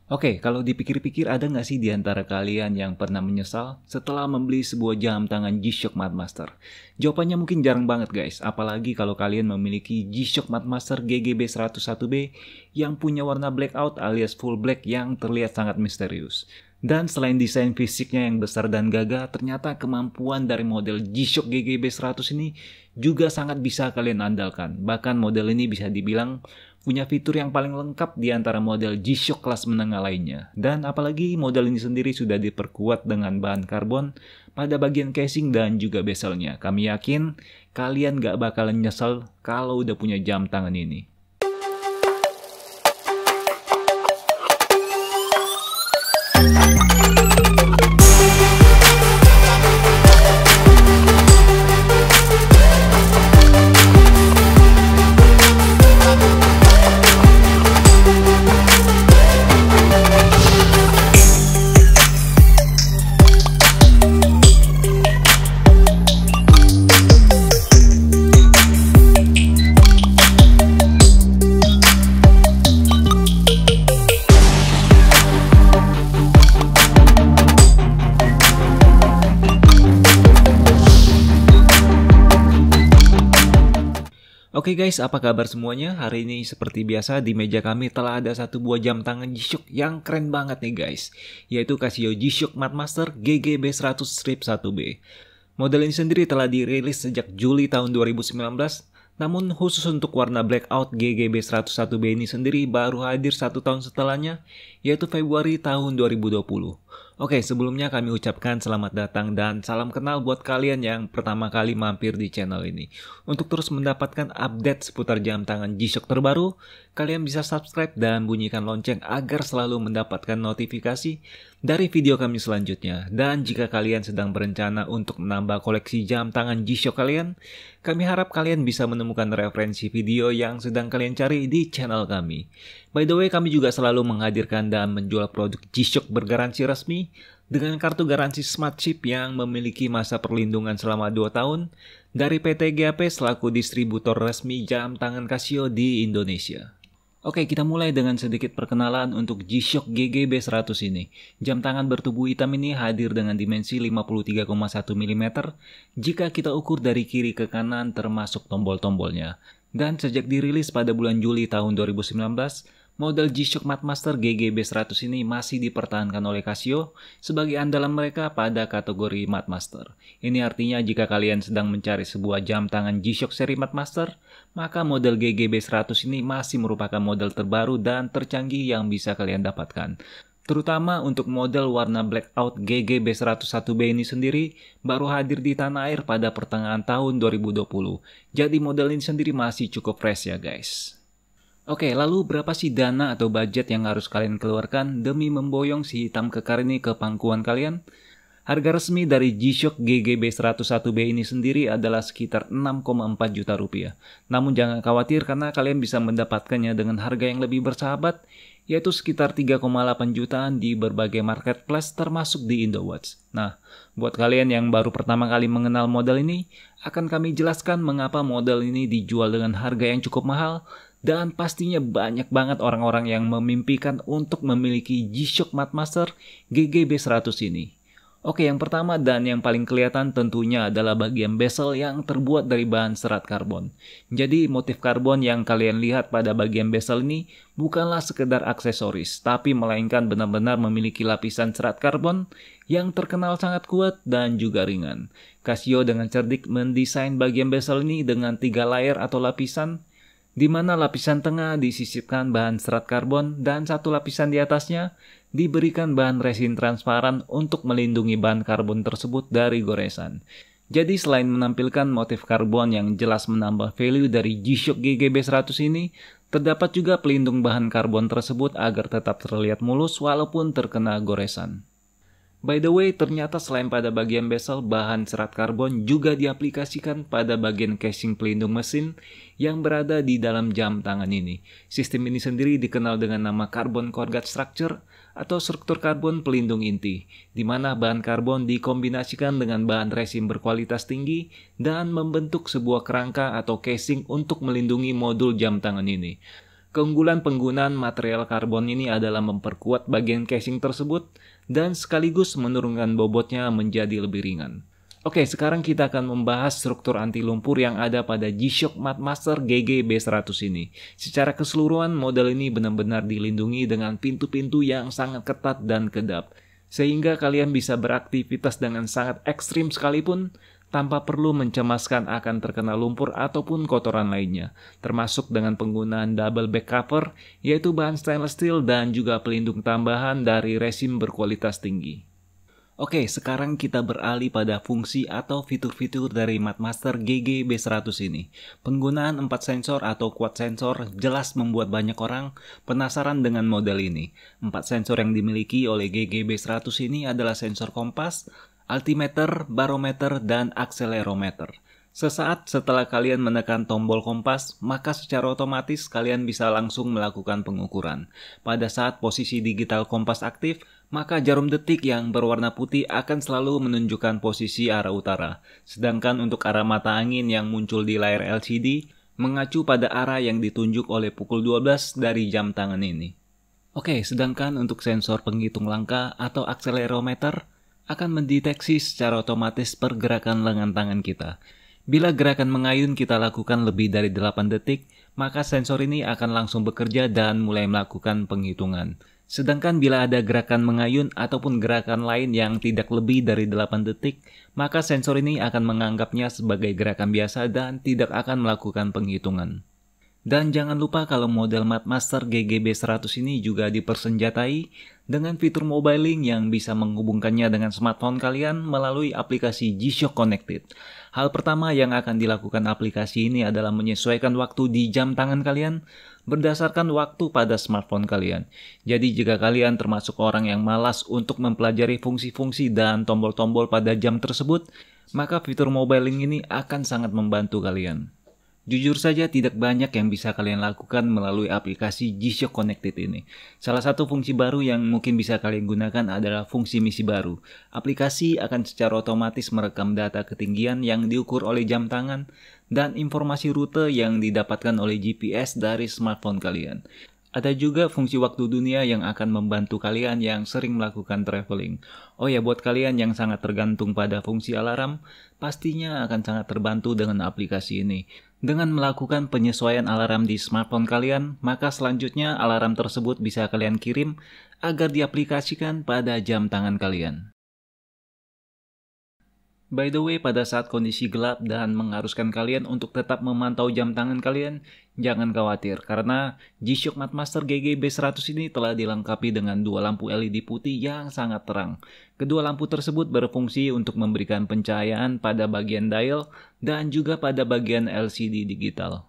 Oke, kalau dipikir-pikir ada nggak sih di antara kalian yang pernah menyesal setelah membeli sebuah jam tangan G-Shock Madmaster? Jawabannya mungkin jarang banget guys, apalagi kalau kalian memiliki G-Shock Madmaster GGB 101B yang punya warna blackout alias full black yang terlihat sangat misterius. Dan selain desain fisiknya yang besar dan gagah, ternyata kemampuan dari model G-Shock GGB 100 ini juga sangat bisa kalian andalkan. Bahkan model ini bisa dibilang punya fitur yang paling lengkap di antara model G-Shock kelas menengah lainnya. Dan apalagi model ini sendiri sudah diperkuat dengan bahan karbon pada bagian casing dan juga bezelnya. Kami yakin kalian gak bakalan nyesel kalau udah punya jam tangan ini. Oke guys, apa kabar semuanya? Hari ini seperti biasa di meja kami telah ada satu buah jam tangan G-Shock yang keren banget nih guys, yaitu Casio G-Shock Madmaster GGB 100 Strip 1B. Model ini sendiri telah dirilis sejak Juli tahun 2019, namun khusus untuk warna blackout GGB 101B ini sendiri baru hadir 1 tahun setelahnya, yaitu Februari tahun 2020. Oke, sebelumnya kami ucapkan selamat datang dan salam kenal buat kalian yang pertama kali mampir di channel ini. Untuk terus mendapatkan update seputar jam tangan G-Shock terbaru, kalian bisa subscribe dan bunyikan lonceng agar selalu mendapatkan notifikasi dari video kami selanjutnya. Dan jika kalian sedang berencana untuk menambah koleksi jam tangan G-Shock kalian, kami harap kalian bisa menemukan referensi video yang sedang kalian cari di channel kami. By the way, kami juga selalu menghadirkan dan menjual produk G-Shock bergaransi resmi dengan kartu garansi Smart Chip yang memiliki masa perlindungan selama 2 tahun dari PT GAP selaku distributor resmi jam tangan Casio di Indonesia. Oke, kita mulai dengan sedikit perkenalan untuk G-Shock GGB 100 ini. Jam tangan bertubuh hitam ini hadir dengan dimensi 53,1 mm jika kita ukur dari kiri ke kanan termasuk tombol-tombolnya. Dan sejak dirilis pada bulan Juli tahun 2019, model G-Shock Madmaster GGB 100 ini masih dipertahankan oleh Casio sebagai andalan mereka pada kategori Madmaster. Ini artinya jika kalian sedang mencari sebuah jam tangan G-Shock seri Madmaster, maka model GGB 100 ini masih merupakan model terbaru dan tercanggih yang bisa kalian dapatkan. Terutama untuk model warna blackout GGB 101B ini sendiri baru hadir di tanah air pada pertengahan tahun 2020. Jadi model ini sendiri masih cukup fresh ya guys. Oke, lalu berapa sih dana atau budget yang harus kalian keluarkan demi memboyong si hitam kekar ini ke pangkuan kalian? Harga resmi dari G-Shock GGB 101B ini sendiri adalah sekitar 6,4 juta rupiah. Namun jangan khawatir karena kalian bisa mendapatkannya dengan harga yang lebih bersahabat, yaitu sekitar 3,8 jutaan di berbagai marketplace termasuk di Indowatch. Nah, buat kalian yang baru pertama kali mengenal model ini, akan kami jelaskan mengapa model ini dijual dengan harga yang cukup mahal, dan pastinya banyak banget orang-orang yang memimpikan untuk memiliki G-Shock Madmaster GGB 100 ini. Oke, yang pertama dan yang paling kelihatan tentunya adalah bagian bezel yang terbuat dari bahan serat karbon. Jadi motif karbon yang kalian lihat pada bagian bezel ini bukanlah sekedar aksesoris, tapi melainkan benar-benar memiliki lapisan serat karbon yang terkenal sangat kuat dan juga ringan. Casio dengan cerdik mendesain bagian bezel ini dengan 3 layer atau lapisan, di mana lapisan tengah disisipkan bahan serat karbon dan satu lapisan di atasnya diberikan bahan resin transparan untuk melindungi bahan karbon tersebut dari goresan. Jadi selain menampilkan motif karbon yang jelas menambah value dari G-Shock GGB 100 ini, terdapat juga pelindung bahan karbon tersebut agar tetap terlihat mulus walaupun terkena goresan. By the way, ternyata selain pada bagian bezel, bahan serat karbon juga diaplikasikan pada bagian casing pelindung mesin yang berada di dalam jam tangan ini. Sistem ini sendiri dikenal dengan nama Carbon Corrugate Structure atau struktur karbon pelindung inti, di mana bahan karbon dikombinasikan dengan bahan resin berkualitas tinggi dan membentuk sebuah kerangka atau casing untuk melindungi modul jam tangan ini. Keunggulan penggunaan material karbon ini adalah memperkuat bagian casing tersebut dan sekaligus menurunkan bobotnya menjadi lebih ringan. Oke, sekarang kita akan membahas struktur anti lumpur yang ada pada G-Shock Madmaster GG B100 ini. Secara keseluruhan, model ini benar-benar dilindungi dengan pintu-pintu yang sangat ketat dan kedap, sehingga kalian bisa beraktivitas dengan sangat ekstrim sekalipun tanpa perlu mencemaskan akan terkena lumpur ataupun kotoran lainnya, termasuk dengan penggunaan double back cover, yaitu bahan stainless steel dan juga pelindung tambahan dari resin berkualitas tinggi. Oke, sekarang kita beralih pada fungsi atau fitur-fitur dari Madmaster GG B100 ini. Penggunaan 4 sensor atau quad sensor jelas membuat banyak orang penasaran dengan model ini. 4 sensor yang dimiliki oleh GG B100 ini adalah sensor kompas, altimeter, barometer, dan akselerometer. Sesaat setelah kalian menekan tombol kompas, maka secara otomatis kalian bisa langsung melakukan pengukuran. Pada saat posisi digital kompas aktif, maka jarum detik yang berwarna putih akan selalu menunjukkan posisi arah utara. Sedangkan untuk arah mata angin yang muncul di layar LCD, mengacu pada arah yang ditunjuk oleh pukul 12 dari jam tangan ini. Oke, sedangkan untuk sensor penghitung langkah atau akselerometer, akan mendeteksi secara otomatis pergerakan lengan tangan kita. Bila gerakan mengayun kita lakukan lebih dari 8 detik, maka sensor ini akan langsung bekerja dan mulai melakukan penghitungan. Sedangkan bila ada gerakan mengayun ataupun gerakan lain yang tidak lebih dari 8 detik, maka sensor ini akan menganggapnya sebagai gerakan biasa dan tidak akan melakukan penghitungan. Dan jangan lupa kalau model Madmaster GG B100 ini juga dipersenjatai dengan fitur mobile link yang bisa menghubungkannya dengan smartphone kalian melalui aplikasi G-Shock Connected. Hal pertama yang akan dilakukan aplikasi ini adalah menyesuaikan waktu di jam tangan kalian berdasarkan waktu pada smartphone kalian. Jadi jika kalian termasuk orang yang malas untuk mempelajari fungsi-fungsi dan tombol-tombol pada jam tersebut, maka fitur mobile link ini akan sangat membantu kalian. Jujur saja tidak banyak yang bisa kalian lakukan melalui aplikasi G-Shock Connected ini. Salah satu fungsi baru yang mungkin bisa kalian gunakan adalah fungsi misi baru. Aplikasi akan secara otomatis merekam data ketinggian yang diukur oleh jam tangan dan informasi rute yang didapatkan oleh GPS dari smartphone kalian. Ada juga fungsi waktu dunia yang akan membantu kalian yang sering melakukan traveling. Oh ya, buat kalian yang sangat tergantung pada fungsi alarm, pastinya akan sangat terbantu dengan aplikasi ini. Dengan melakukan penyesuaian alarm di smartphone kalian, maka selanjutnya alarm tersebut bisa kalian kirim agar diaplikasikan pada jam tangan kalian. By the way, pada saat kondisi gelap dan mengharuskan kalian untuk tetap memantau jam tangan kalian, jangan khawatir karena G-Shock Madmaster GG B100 ini telah dilengkapi dengan dua lampu LED putih yang sangat terang. Kedua lampu tersebut berfungsi untuk memberikan pencahayaan pada bagian dial dan juga pada bagian LCD digital.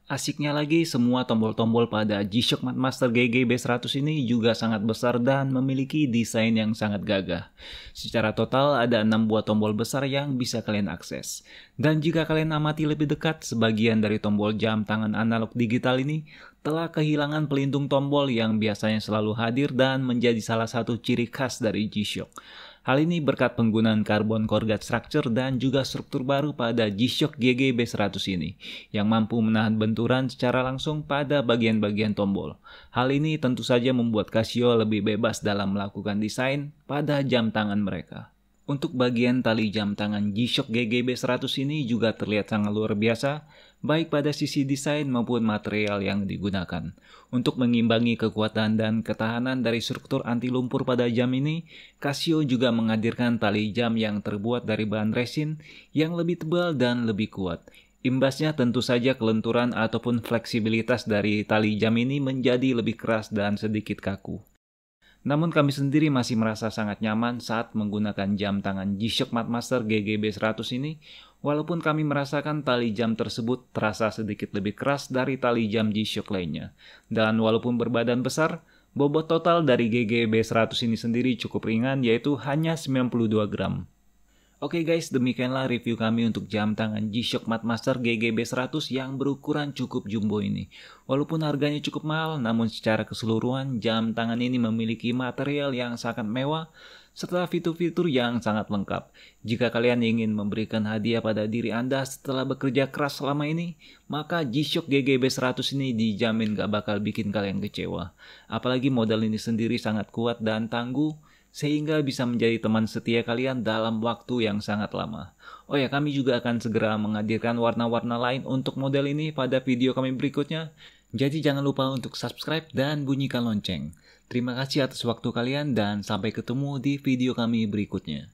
Asiknya lagi, semua tombol-tombol pada G-Shock Madmaster GG B100 ini juga sangat besar dan memiliki desain yang sangat gagah. Secara total ada 6 buah tombol besar yang bisa kalian akses. Dan jika kalian amati lebih dekat, sebagian dari tombol jam tangan analog digital ini telah kehilangan pelindung tombol yang biasanya selalu hadir dan menjadi salah satu ciri khas dari G-Shock. Hal ini berkat penggunaan carbon corrugate structure dan juga struktur baru pada G-Shock GG B100 ini, yang mampu menahan benturan secara langsung pada bagian-bagian tombol. Hal ini tentu saja membuat Casio lebih bebas dalam melakukan desain pada jam tangan mereka. Untuk bagian tali jam tangan G-Shock GG B100 ini juga terlihat sangat luar biasa, baik pada sisi desain maupun material yang digunakan. Untuk mengimbangi kekuatan dan ketahanan dari struktur anti lumpur pada jam ini, Casio juga menghadirkan tali jam yang terbuat dari bahan resin yang lebih tebal dan lebih kuat. Imbasnya tentu saja kelenturan ataupun fleksibilitas dari tali jam ini menjadi lebih keras dan sedikit kaku. Namun kami sendiri masih merasa sangat nyaman saat menggunakan jam tangan G-Shock Madmaster GG B100 ini, walaupun kami merasakan tali jam tersebut terasa sedikit lebih keras dari tali jam G-Shock lainnya. Dan walaupun berbadan besar, bobot total dari GG B100 ini sendiri cukup ringan, yaitu hanya 92 gram. Oke guys, demikianlah review kami untuk jam tangan G-Shock Madmaster GGB100 yang berukuran cukup jumbo ini. Walaupun harganya cukup mahal, namun secara keseluruhan jam tangan ini memiliki material yang sangat mewah serta fitur-fitur yang sangat lengkap. Jika kalian ingin memberikan hadiah pada diri Anda setelah bekerja keras selama ini, maka G-Shock GGB100 ini dijamin gak bakal bikin kalian kecewa. Apalagi model ini sendiri sangat kuat dan tangguh, sehingga bisa menjadi teman setia kalian dalam waktu yang sangat lama. Oh ya, kami juga akan segera menghadirkan warna-warna lain untuk model ini pada video kami berikutnya. Jadi jangan lupa untuk subscribe dan bunyikan lonceng. Terima kasih atas waktu kalian dan sampai ketemu di video kami berikutnya.